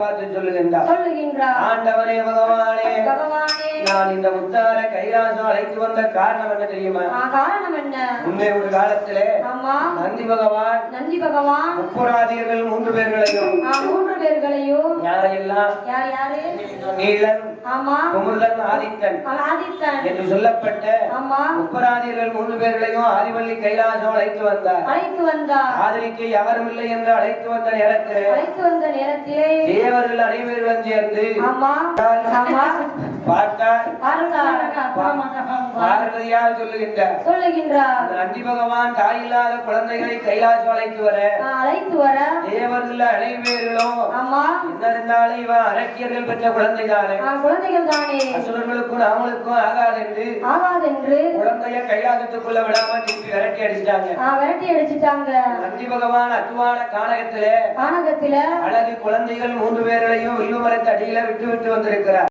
சொல்லுகின்றார். ஆண்டவரே பகவானே, நான் இந்த முத்தார கைலாசம் அழைத்து வந்த காரணம் என்ன தெரியுமா? காரணம் என்ன? முன்னே ஒரு காலத்திலே நந்தி பகவான் முப்புராதியர்கள் 3 பேர்களையும் யாரையெல்லாம் நீலன் குமுதன் ஆதித்தன் என்று சொல்லப்பட்ட முப்பராதியர்கள் 3 பேர்களையும் ஆதிவள்ளி கைலாசம் அழைத்து வந்தார். ஆதரிக்க யாரும் இல்லை என்று அழைத்து வந்த நேரத்திலே தேவர்கள் அனைவர்களும் சேர்ந்து பார்வதியால் சொல்லுகின்றார். நந்தி பகவான் தாயில்லாத குழந்தைகளை கைலாசம் அழைத்து வர தேவர்கள் அனைவர்களும் என்ன இருந்தாலும் இவன் அரக்கியர்கள் பெற்ற குழந்தைதானே, அசுரர்களுக்கும் நாமளுக்கும் ஆகாதென்று குழந்தைய கைலாசத்துக்குள்ள விடாம திருப்பி விரட்டி அடிச்சிட்டாங்க. நந்தி பகவான் அத்துவான கானகத்தில அழகு குழந்தைகள் 3 பேர்களையும் வில்லுமரத்து அடியில விட்டு வந்திருக்கிறார்.